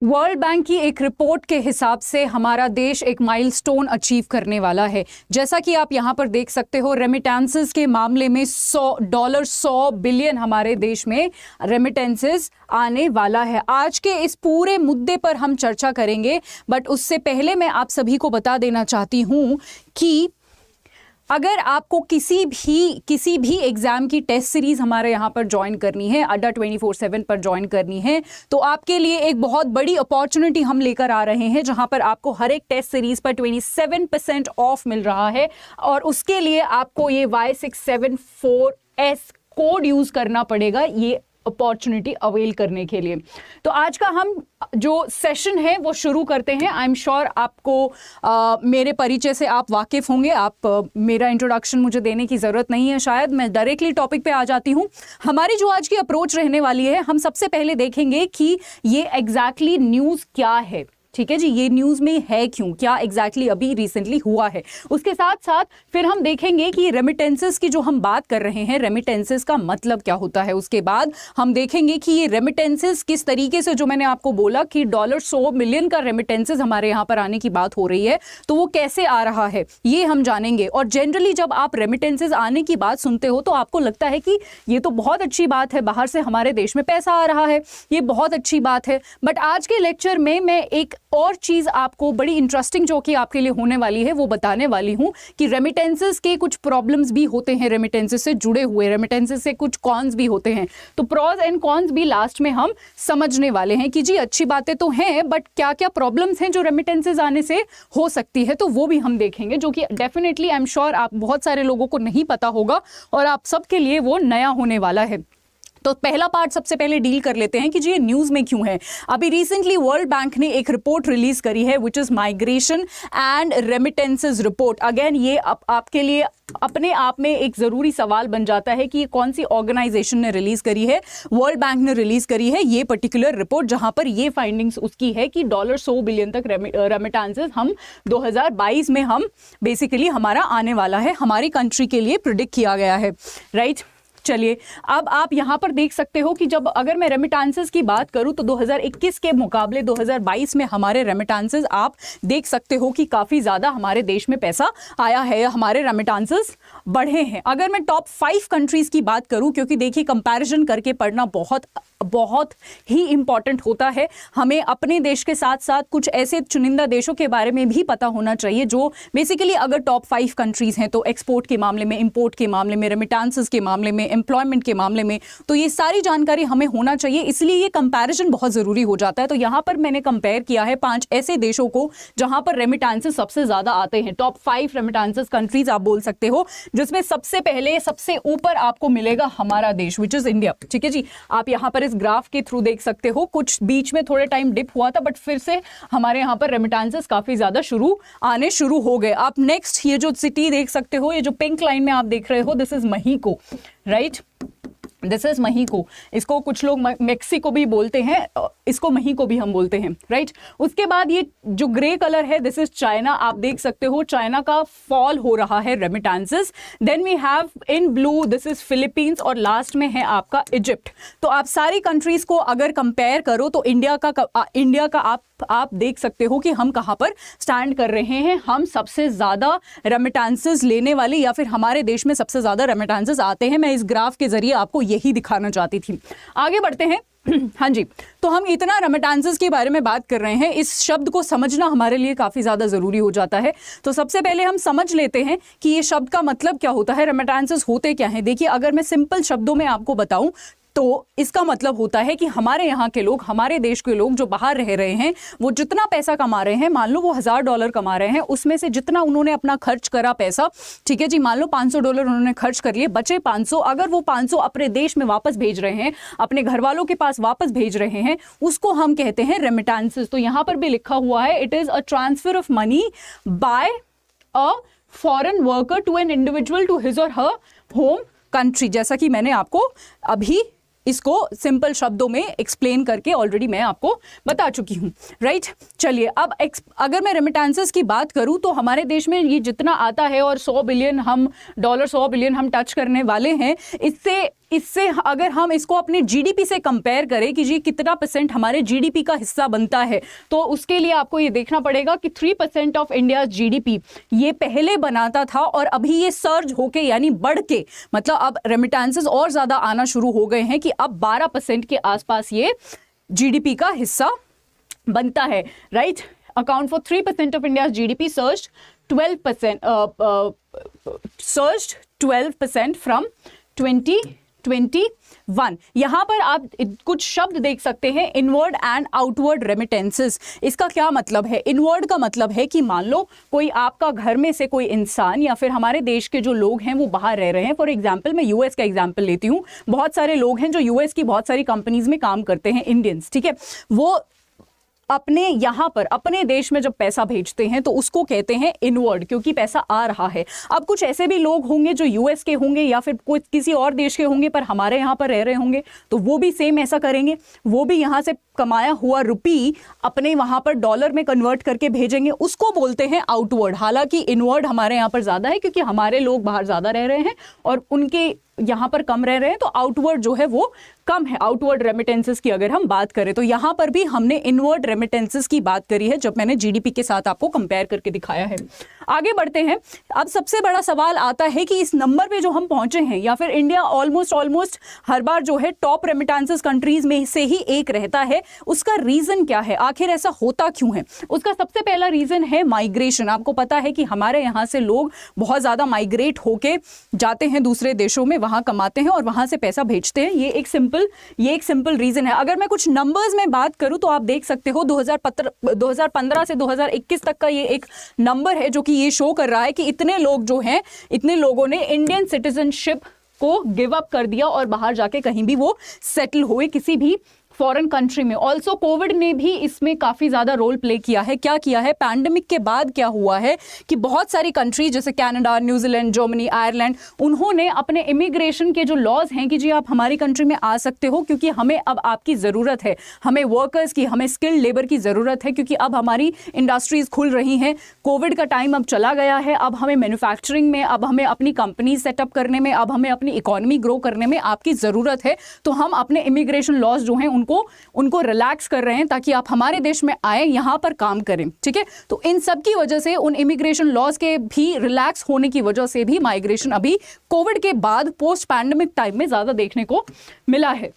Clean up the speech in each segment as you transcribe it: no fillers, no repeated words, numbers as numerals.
World bank की एक report के हिसाब से हमारा देश एक माइलस्टोन अचीव करने वाला है। जैसा कि आप यहां पर देख सकते हो, रेमिटेंसेस के मामले में $100 बिलियन हमारे देश में रेमिटेंसेस आने वाला है। आज के इस पूरे मुद्दे पर हम चर्चा करेंगे, बट उससे पहले मैं आप सभी को बता देना चाहती हूं कि अगर आपको किसी भी एग्जाम की टेस्ट सीरीज हमारे यहाँ पर ज्वाइन करनी है, अड्डा 24/7 पर ज्वाइन करनी है, तो आपके लिए एक बहुत बड़ी अपॉर्चुनिटी हम लेकर आ रहे हैं, जहां पर आपको हर एक टेस्ट सीरीज पर 27% ऑफ मिल रहा है। और उसके लिए आपको ये Y674S कोड यूज करना पड़ेगा ये अपॉर्चुनिटी अवेल करने के लिए। तो आज का हम जो सेशन है वो शुरू करते हैं। आई एम श्योर आपको मेरे परिचय से आप वाकिफ होंगे। मेरा इंट्रोडक्शन मुझे देने की ज़रूरत नहीं है शायद। मैं डायरेक्टली टॉपिक पे आ जाती हूँ। हमारी जो आज की अप्रोच रहने वाली है, हम सबसे पहले देखेंगे कि ये एग्जैक्टली न्यूज़ क्या है। ठीक है जी, ये न्यूज़ में है क्यों, क्या एग्जैक्टली अभी रिसेंटली हुआ है। उसके साथ साथ फिर हम देखेंगे कि रेमिटेंसेस की जो हम बात कर रहे हैं, रेमिटेंसेस का मतलब क्या होता है। उसके बाद हम देखेंगे कि ये रेमिटेंसेस किस तरीके से, जो मैंने आपको बोला कि $100 मिलियन का रेमिटेंसेस हमारे यहाँ पर आने की बात हो रही है, तो वो कैसे आ रहा है ये हम जानेंगे। और जनरली जब आप रेमिटेंसेस आने की बात सुनते हो तो आपको लगता है कि ये तो बहुत अच्छी बात है, बाहर से हमारे देश में पैसा आ रहा है, ये बहुत अच्छी बात है। बट आज के लेक्चर में मैं एक और चीज आपको बड़ी इंटरेस्टिंग जो कि आपके लिए होने वाली है वो बताने वाली हूं कि रेमिटेंसेस के कुछ प्रॉब्लम्स भी होते हैं, रेमिटेंसेस से जुड़े हुए, रेमिटेंसेस से कुछ कॉन्स भी होते हैं। तो प्रॉज एंड कॉन्स भी लास्ट में हम समझने वाले हैं कि जी अच्छी बातें तो हैं, बट क्या क्या प्रॉब्लम्स हैं जो रेमिटेंसेस आने से हो सकती है, तो वो भी हम देखेंगे, जो कि डेफिनेटली आई एम श्योर आप बहुत सारे लोगों को नहीं पता होगा और आप सबके लिए वो नया होने वाला है। तो पहला पार्ट सबसे पहले डील कर लेते हैं कि जी ये न्यूज़ में क्यों है। अभी रिसेंटली वर्ल्ड बैंक ने एक रिपोर्ट रिलीज करी है, which is migration and remittances report. Again ये आपके लिए अपने आप में एक जरूरी सवाल बन जाता है कि ये कौन सी ऑर्गेनाइजेशन ने रिलीज करी है। वर्ल्ड बैंक ने रिलीज करी है ये पर्टिकुलर रिपोर्ट, जहां पर ये फाइंडिंग्स उसकी है कि $100 बिलियन तक रेमिटेंसेस हम 2022 में हम बेसिकली हमारा आने वाला है, हमारी कंट्री के लिए प्रिडिक्ट किया गया है, राइट। चलिए अब आप यहां पर देख सकते हो कि जब अगर मैं रेमिटेंसेस की बात करूं तो 2021 के मुकाबले 2022 में हमारे रेमिटेंसेस आप देख सकते हो कि काफी ज्यादा हमारे देश में पैसा आया है, हमारे रेमिटेंसेस बढ़े हैं। अगर मैं टॉप 5 कंट्रीज की बात करूं, क्योंकि देखिए कंपैरिजन करके पढ़ना बहुत ही इंपॉर्टेंट होता है। हमें अपने देश के साथ साथ कुछ ऐसे चुनिंदा देशों के बारे में भी पता होना चाहिए जो बेसिकली अगर टॉप 5 कंट्रीज हैं तो एक्सपोर्ट के मामले में, इंपोर्ट के मामले में, रेमिटेंसेस के मामले में, एम्प्लॉयमेंट के मामले में, तो ये सारी जानकारी हमें होना चाहिए, इसलिए ये कंपैरिजन बहुत जरूरी हो जाता है। तो यहां पर मैंने कंपेयर किया है 5 ऐसे देशों को जहां पर रेमिटेंसेस सबसे ज्यादा आते हैं। टॉप 5 रेमिटेंसेस कंट्रीज आप बोल सकते हो, जिसमें सबसे पहले सबसे ऊपर आपको मिलेगा हमारा देश, विच इज इंडिया। ठीक है जी, आप यहां पर इस ग्राफ के थ्रू देख सकते हो, कुछ बीच में थोड़े टाइम डिप हुआ था, बट फिर से हमारे यहां पर रेमिटेंसेस काफी ज्यादा आने शुरू हो गए। आप नेक्स्ट ये जो सिटी देख सकते हो, ये जो पिंक लाइन में आप देख रहे हो, this is Mahyco, right, this is Mahyco. इसको कुछ लोग मेक्सिको भी बोलते हैं, इसको महीको भी हम बोलते हैं, राइट। उसके बाद ये जो ग्रे कलर है, दिस इज चाइना। आप देख सकते हो चाइना का फॉल हो रहा है remittances. Then we have in blue, this is Philippines, और लास्ट में है आपका इजिप्ट। तो आप सारी कंट्रीज को अगर कंपेयर करो तो इंडिया का आप देख सकते हो कि हम कहां पर स्टैंड कर रहे हैं। हम सबसे ज्यादा रेमिटेंसेस लेने वाले, या फिर हमारे देश में सबसे ज्यादा रेमिटेंसेस आते हैं। मैं इस ग्राफ के जरिए आपको यही दिखाना चाहती थी। आगे बढ़ते हैं। हाँ जी, तो हम इतना रेमिटेंसेस के बारे में बात कर रहे हैं, इस शब्द को समझना हमारे लिए काफी ज्यादा जरूरी हो जाता है। तो सबसे पहले हम समझ लेते हैं कि ये शब्द का मतलब क्या होता है, रेमिटेंसेस होते क्या हैं। देखिए, अगर मैं सिंपल शब्दों में आपको बताऊं तो इसका मतलब होता है कि हमारे यहाँ के लोग, हमारे देश के लोग जो बाहर रह रहे हैं, वो जितना पैसा कमा रहे हैं, मान लो वो $1000 कमा रहे हैं, उसमें से जितना उन्होंने अपना खर्च करा पैसा, ठीक है जी, मान लो $500 उन्होंने खर्च कर लिए, बचे 500, अगर वो 500 अपने देश में वापस भेज रहे हैं, अपने घर वालों के पास वापस भेज रहे हैं, उसको हम कहते हैं रेमिटेंसेस। तो यहाँ पर भी लिखा हुआ है, it is a transfer of money by a foreign worker to an individual to his or her home country. जैसा कि मैंने आपको अभी इसको सिंपल शब्दों में एक्सप्लेन करके ऑलरेडी मैं आपको बता चुकी हूं, राइट। चलिए अब अगर मैं रेमिटेंसेस की बात करूं तो हमारे देश में ये जितना आता है, और $100 बिलियन हम टच करने वाले हैं, इससे इससे अगर हम इसको अपने जीडीपी से कंपेयर करें कि जी कितना % हमारे जीडीपी का हिस्सा बनता है, तो उसके लिए आपको ये देखना पड़ेगा कि 3% ऑफ इंडिया जीडीपी ये पहले बनाता था और अभी ये सर्ज होके यानी बढ़ के, मतलब अब रेमिटेंसेस और ज़्यादा आना शुरू हो गए हैं कि अब 12% के आसपास ये जीडीपी का हिस्सा बनता है, right. Account for 3% of India GDP surged 12% from 2021। यहां पर आप कुछ शब्द देख सकते हैं, इनवर्ड एंड आउटवर्ड रेमिटेंसेस। इसका क्या मतलब है? इनवर्ड का मतलब है कि मान लो कोई आपका घर में से कोई इंसान या फिर हमारे देश के जो लोग हैं वो बाहर रह रहे हैं। फॉर एग्जांपल मैं यूएस का एग्जांपल लेती हूँ। बहुत सारे लोग हैं जो यूएस की बहुत सारी कंपनीज में काम करते हैं, इंडियंस, ठीक है। वो अपने यहाँ पर अपने देश में जब पैसा भेजते हैं तो उसको कहते हैं इनवर्ड, क्योंकि पैसा आ रहा है। अब कुछ ऐसे भी लोग होंगे जो यूएस के होंगे या फिर कोई किसी और देश के होंगे पर हमारे यहाँ पर रह रहे होंगे, तो वो भी सेम ऐसा करेंगे। वो भी यहाँ से कमाया हुआ रुपी अपने वहाँ पर डॉलर में कन्वर्ट करके भेजेंगे, उसको बोलते हैं आउटवर्ड। हालांकि इनवर्ड हमारे यहाँ पर ज़्यादा है क्योंकि हमारे लोग बाहर ज़्यादा रह रहे हैं और उनके यहाँ पर कम रह रहे हैं, तो आउटवर्ड जो है वो कम है। आउटवर्ड रेमिटेंसेस की अगर हम बात करें तो यहाँ पर भी हमने इनवर्ड रेमिटेंसेस की बात करी है जब मैंने जीडीपी के साथ आपको कंपेयर करके दिखाया है। आगे बढ़ते हैं। अब सबसे बड़ा सवाल आता है कि इस नंबर पे जो हम पहुंचे हैं या फिर इंडिया ऑलमोस्ट हर बार जो है टॉप रेमिटेंसेस कंट्रीज में से ही एक रहता है, उसका रीजन क्या है? आखिर ऐसा होता क्यों है? उसका सबसे पहला रीजन है माइग्रेशन। आपको पता है कि हमारे यहाँ से लोग बहुत ज्यादा माइग्रेट होके जाते हैं दूसरे देशों में, वहां कमाते हैं और वहां से पैसा भेजते हैं। ये एक सिंपल रीजन है। अगर मैं कुछ नंबर्स में बात करूं तो आप देख सकते हो 2015 से 2021 तक का ये एक नंबर है जो कि ये शो कर रहा है कि इतने लोग जो हैं, इतने लोगों ने इंडियन सिटीजनशिप को गिव अप कर दिया और बाहर जाके कहीं भी वो सेटल हुए किसी भी फॉरेन कंट्री में। ऑल्सो कोविड ने भी इसमें काफ़ी ज़्यादा रोल प्ले किया है। क्या किया है? पैंडेमिक के बाद क्या हुआ है कि बहुत सारी कंट्री जैसे कनाडा, न्यूजीलैंड, जर्मनी, आयरलैंड, उन्होंने अपने इमिग्रेशन के जो लॉज हैं कि जी आप हमारी कंट्री में आ सकते हो क्योंकि हमें अब आपकी ज़रूरत है, हमें वर्कर्स की, हमें स्किल्ड लेबर की ज़रूरत है क्योंकि अब हमारी इंडस्ट्रीज़ खुल रही हैं। कोविड का टाइम अब चला गया है, अब हमें मैन्युफैक्चरिंग में, अब हमें अपनी कंपनी सेटअप करने में, अब हमें अपनी इकोनॉमी ग्रो करने में आपकी ज़रूरत है। तो हम अपने इमिग्रेशन लॉज जो हैं उनको रिलैक्स कर रहे हैं ताकि आप हमारे देश में आए, यहां पर काम करें, ठीक है। तो इन सब की वजह से, उन इमिग्रेशन लॉज के भी रिलैक्स होने की वजह से भी माइग्रेशन अभी कोविड के बाद पोस्ट पैंडेमिक टाइम में ज्यादा देखने को मिला है।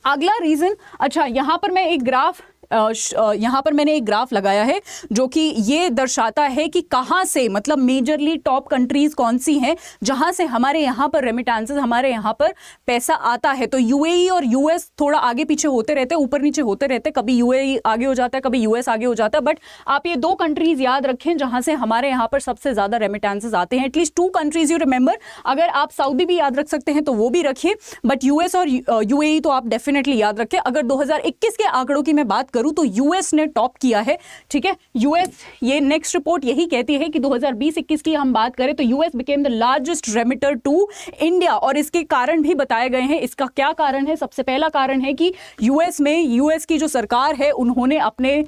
अगला रीजन, अच्छा यहां पर मैं एक ग्राफ यहाँ पर मैंने एक ग्राफ लगाया है जो कि ये दर्शाता है कि कहाँ से, मतलब मेजरली टॉप कंट्रीज कौन सी हैं जहाँ से हमारे यहाँ पर रेमिटेंसेस, हमारे यहाँ पर पैसा आता है। तो यूएई और यूएस थोड़ा आगे पीछे होते रहते हैं, ऊपर नीचे होते रहते हैं, कभी यूएई आगे हो जाता है, कभी यूएस आगे हो जाता है। बट आप ये 2 कंट्रीज याद रखें जहाँ से हमारे यहाँ पर सबसे ज़्यादा रेमिटेंसेस आते हैं। At least 2 countries you remember. अगर आप सऊदी भी याद रख सकते हैं तो वो भी रखिए, बट यूएस और यूएई तो आप डेफिनेटली याद रखें। अगर 2021 के आंकड़ों की मैं बात करूं तो यूएस ने टॉप किया है, ठीक है। यूएस, ये नेक्स्ट रिपोर्ट यही कहती है कि 2020-21 की हम बात करें तो US became the largest remitter to India, और इसके कारण भी बताए गए हैं। इसका क्या कारण है? सबसे पहला कारण है कि यूएस की जो सरकार है उन्होंने अपने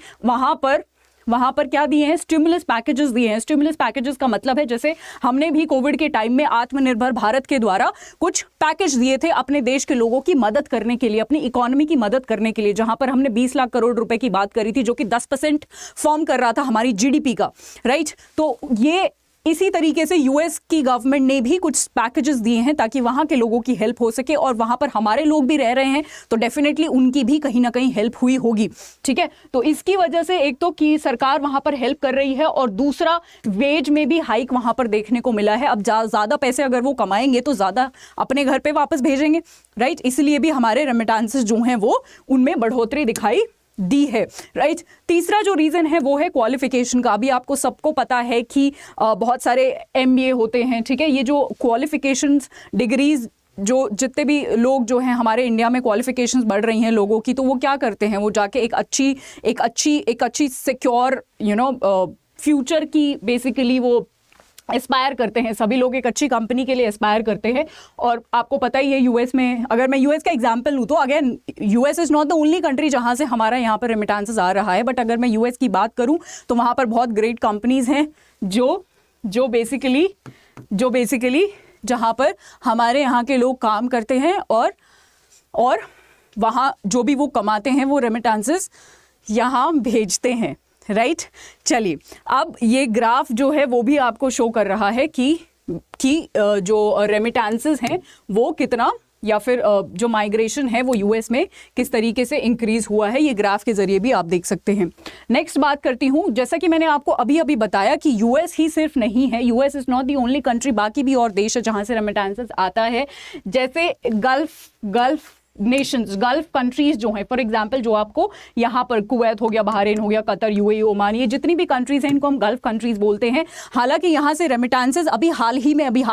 वहां पर क्या दिए हैं? स्टिमुलस पैकेजेस दिए हैं। स्टिमुलस पैकेजेस का मतलब है जैसे हमने भी कोविड के टाइम में आत्मनिर्भर भारत के द्वारा कुछ पैकेज दिए थे अपने देश के लोगों की मदद करने के लिए, अपनी इकोनॉमी की मदद करने के लिए, जहां पर हमने 20 लाख करोड़ रुपए की बात करी थी जो कि 10% फॉर्म कर रहा था हमारी जीडीपी का, राइट। तो ये इसी तरीके से यूएस की गवर्नमेंट ने भी कुछ पैकेजेस दिए हैं ताकि वहां के लोगों की हेल्प हो सके, और वहां पर हमारे लोग भी रह रहे हैं तो डेफिनेटली उनकी भी कहीं ना कहीं हेल्प हुई होगी, ठीक है। तो इसकी वजह से एक तो कि सरकार वहां पर हेल्प कर रही है, और दूसरा वेज में भी हाइक वहां पर देखने को मिला है। अब ज्यादा पैसे अगर वो कमाएंगे तो ज्यादा अपने घर पे वापस भेजेंगे, राइट। इसलिए भी हमारे रेमिटेंसेस जो हैं वो उनमें बढ़ोतरी दिखाई दी है, राइट। तीसरा जो रीजन है वो है क्वालिफिकेशन का। अभी आपको सबको पता है कि बहुत सारे एमबीए होते हैं, ठीक है। ये जो क्वालिफिकेशंस, डिग्रीज, जो जितने भी लोग जो हैं हमारे इंडिया में क्वालिफिकेशंस बढ़ रही हैं लोगों की, तो वो क्या करते हैं? वो जाके एक अच्छी सिक्योर फ्यूचर की बेसिकली वो एस्पायर करते हैं। सभी लोग एक अच्छी कंपनी के लिए एस्पायर करते हैं, और आपको पता ही है यूएस में, अगर मैं यूएस का एग्जांपल लूँ तो again US is not the only country जहाँ से हमारा यहाँ पर रेमिटेंसेस आ रहा है, बट अगर मैं यूएस की बात करूँ तो वहाँ पर बहुत ग्रेट कंपनीज हैं जो बेसिकली जहाँ पर हमारे यहाँ के लोग काम करते हैं और वहाँ जो भी वो कमाते हैं वो रेमिटेंसेस यहाँ भेजते हैं, राइट। चलिए, अब ये ग्राफ जो है वो भी आपको शो कर रहा है कि जो रेमिटेंसेस हैं वो कितना, या फिर जो माइग्रेशन है वो यूएस में किस तरीके से इंक्रीज हुआ है, ये ग्राफ के जरिए भी आप देख सकते हैं। नेक्स्ट बात करती हूँ, जैसा कि मैंने आपको अभी अभी बताया कि यूएस ही सिर्फ नहीं है, US is not the only country, बाकी भी और देश है जहाँ से रेमिटेंसेस आता है। जैसे गल्फ नेशंस, गल्फ कंट्रीज जो हैं, फॉर एग्जांपल जो आपको यहाँ पर कुवैत हो गया, बहरीन हो गया, कतर, यूएई, ओमान, ये जितनी भी कंट्रीज हैं इनको हम गल्फ कंट्रीज बोलते हैं। हालांकि यहाँ से रेमिटेंसेस अभी हाल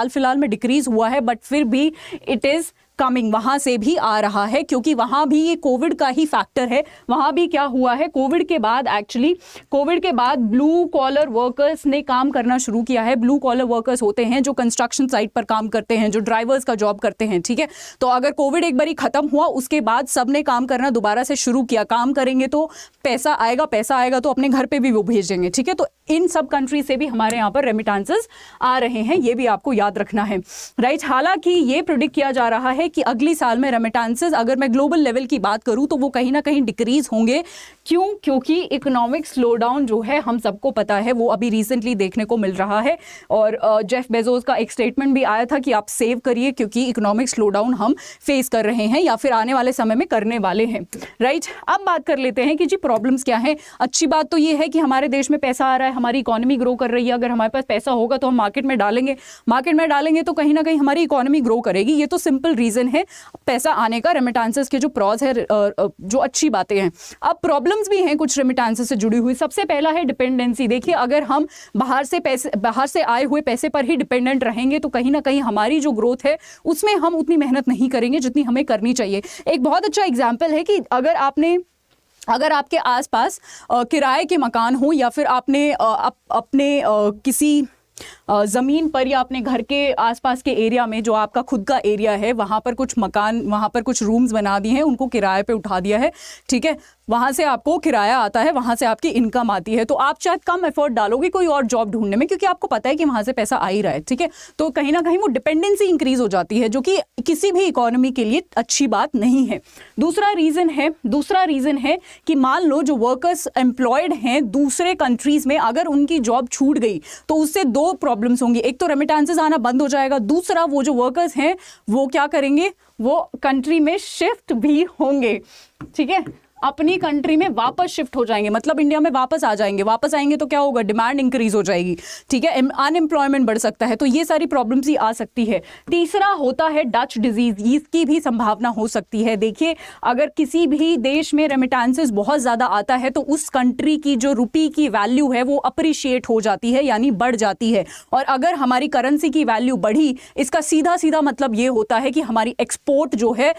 फिलहाल में डिक्रीज हुआ है, बट फिर भी इट इज कमिंग, वहां से भी आ रहा है, क्योंकि वहां भी ये कोविड का ही फैक्टर है। वहां भी क्या हुआ है, कोविड के बाद ब्लू कॉलर वर्कर्स ने काम करना शुरू किया है। ब्लू कॉलर वर्कर्स होते हैं जो कंस्ट्रक्शन साइट पर काम करते हैं, जो ड्राइवर्स का जॉब करते हैं, ठीक है। तो अगर कोविड एक बारी खत्म हुआ, उसके बाद सबने काम करना दोबारा से शुरू किया। काम करेंगे तो पैसा आएगा तो अपने घर पे भी वो भेजेंगे, ठीक है। तो इन सब कंट्री से भी हमारे यहाँ पर रेमिटेंसेस आ रहे हैं, ये भी आपको याद रखना है, राइट। हालांकि ये प्रेडिक्ट किया जा रहा है कि अगली साल में रेमिटेंसेस, अगर मैं ग्लोबल लेवल की बात करूं तो वो कहीं ना कहीं डिक्रीज होंगे। क्यों? क्योंकि इकोनॉमिक स्लोडाउन जो है हम सबको पता है वो अभी रिसेंटली देखने को मिल रहा है, और जेफ बेजोस का एक स्टेटमेंट भी आया था कि आप सेव करिए क्योंकि इकोनॉमिक स्लोडाउन हम फेस कर रहे हैं या फिर आने वाले समय में करने वाले हैं, राइट। अब बात कर लेते हैं कि जी प्रॉब्लम्स क्या है। अच्छी बात तो ये है कि हमारे देश में पैसा आ रहा है, हमारी इकोनॉमी ग्रो कर रही है। अगर हमारे पास पैसा होगा तो हम मार्केट में डालेंगे तो कहीं ना कहीं हमारी इकोनॉमी ग्रो करेगी। ये तो सिंपल रीजन है पैसा आने का, रेमिटेंसेस के जो प्रॉज है, जो अच्छी बातें हैं। अब प्रॉब्लम्स भी हैं कुछ रेमिटेंसेस से जुड़ी हुई। सबसे पहला है डिपेंडेंसी। देखिए, अगर हम बाहर से आए हुए पैसे पर ही डिपेंडेंट रहेंगे तो कहीं ना कहीं हमारी जो ग्रोथ है उसमें हम उतनी मेहनत नहीं करेंगे जितनी हमें करनी चाहिए। एक बहुत अच्छा एग्जाम्पल है कि अगर आपके आसपास किराए के मकान हो, या फिर आपने अपने किसी ज़मीन पर या अपने घर के आसपास के एरिया में, जो आपका खुद का एरिया है, वहाँ पर कुछ रूम्स बना दिए हैं, उनको किराए पे उठा दिया है, ठीक है। वहाँ से आपको किराया आता है, वहाँ से आपकी इनकम आती है, तो आप शायद कम एफर्ट डालोगे कोई और जॉब ढूंढने में, क्योंकि आपको पता है कि वहाँ से पैसा आ ही रहा है, ठीक है। तो कहीं ना कहीं वो डिपेंडेंसी इंक्रीज हो जाती है, जो कि किसी भी इकोनॉमी के लिए अच्छी बात नहीं है। दूसरा रीज़न है कि मान लो जो वर्कर्स एम्प्लॉयड हैं दूसरे कंट्रीज में, अगर उनकी जॉब छूट गई तो उससे दो प्रॉब्लम्स होंगी। एक तो रेमिटेंसेस आना बंद हो जाएगा, दूसरा वो जो वर्कर्स हैं वो क्या करेंगे, वो कंट्री में शिफ्ट भी होंगे, ठीक है। अपनी कंट्री में वापस शिफ्ट हो जाएंगे, मतलब इंडिया में वापस आ जाएंगे। वापस आएंगे तो क्या होगा, डिमांड इंक्रीज हो जाएगी, ठीक है, अनएम्प्लॉयमेंट बढ़ सकता है। तो ये सारी प्रॉब्लम्स ही आ सकती है। तीसरा होता है डच डिजीज, इसकी भी संभावना हो सकती है। देखिए, अगर किसी भी देश में रेमिटेंसेस बहुत ज़्यादा आता है तो उस कंट्री की जो रुपी की वैल्यू है वो अप्रिशिएट हो जाती है, यानी बढ़ जाती है। और अगर हमारी करेंसी की वैल्यू बढ़ी, इसका सीधा सीधा मतलब ये होता है कि हमारी एक्सपोर्ट जो है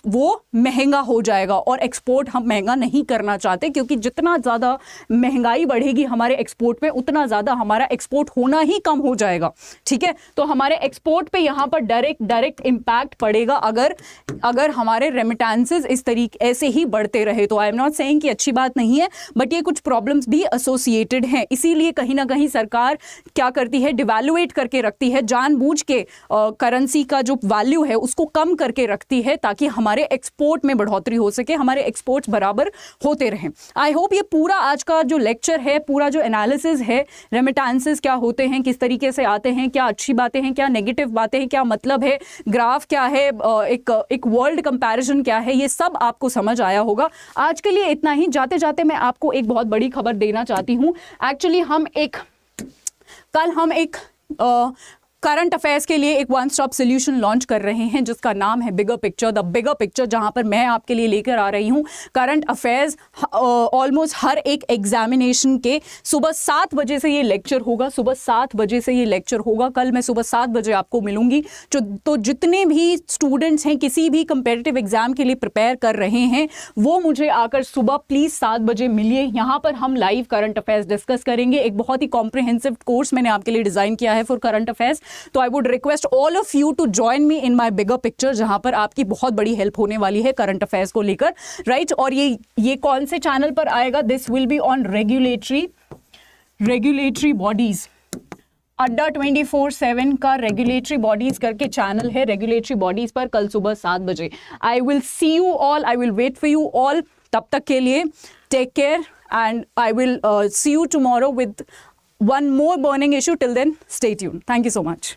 वो महंगा हो जाएगा, और एक्सपोर्ट महंगा नहीं करना चाहते, क्योंकि जितना ज्यादा महंगाई बढ़ेगी हमारे एक्सपोर्ट में, उतना ज्यादा हमारा एक्सपोर्ट होना ही कम हो जाएगा, ठीक है। तो हमारे एक्सपोर्ट पे यहां पर डायरेक्ट इंपैक्ट पड़ेगा अगर हमारे रेमिटेंसेस इस तरीके ऐसे ही बढ़ते रहे। तो आई एम नॉट सेइंग कि अच्छी बात नहीं है, बट ये कुछ प्रॉब्लम्स भी एसोसिएटेड हैं। इसीलिए कहीं ना कहीं सरकार क्या करती है, डिवैल्यूएट करके रखती है, जानबूझ के करेंसी का जो वैल्यू है उसको कम करके रखती है, ताकि हमारे एक्सपोर्ट में बढ़ोतरी हो सके, हमारे एक्सपोर्ट्स बराबर होते रहें। आई होप ये पूरा आज का जो लेक्चर है, पूरा जो एनालिसिस है, रेमिटेंसेस क्या होते हैं, किस तरीके से आते हैं, क्या अच्छी बातें हैं, क्या नेगेटिव बातें हैं, क्या मतलब है, ग्राफ क्या है, एक वर्ल्ड कंपैरिजन क्या है, ये सब आपको समझ आया होगा। आज के लिए इतना ही। जाते जाते मैं आपको एक बहुत बड़ी खबर देना चाहती हूँ। एक्चुअली कल हम एक करंट अफेयर्स के लिए एक वन स्टॉप सोल्यूशन लॉन्च कर रहे हैं, जिसका नाम है bigger picture, the bigger picture, जहां पर मैं आपके लिए लेकर आ रही हूं करंट अफेयर्स। ऑलमोस्ट हर एक एग्जामिनेशन के सुबह 7 बजे से ये लेक्चर होगा, सुबह 7 बजे से ये लेक्चर होगा। कल मैं सुबह 7 बजे आपको मिलूंगी। तो जितने भी स्टूडेंट्स हैं, किसी भी कंपेटिटिव एग्जाम के लिए प्रिपेयर कर रहे हैं, वो मुझे आकर सुबह प्लीज़ 7 बजे मिलिए। यहाँ पर हम लाइव करंट अफेयर्स डिस्कस करेंगे। एक बहुत ही कॉम्प्रिहेंसिव कोर्स मैंने आपके लिए डिज़ाइन किया है फॉर करंट अफेयर्स। तो I would request all of you to join me in my bigger picture, जहां पर आपकी बहुत बड़ी हेल्प होने वाली है करंट अफेयर्स को लेकर, राइट। और ये कौन से चैनल पर आएगा? This will be on regulatory bodies. Adda 24/7 का रेगुलेटरी बॉडीज करके चैनल है, रेगुलेटरी बॉडीज पर कल सुबह 7 बजे। I will see you all, I will wait for you all. तब तक के लिए take care and I will see you tomorrow with one more burning issue. Till then, stay tuned. Thank you so much.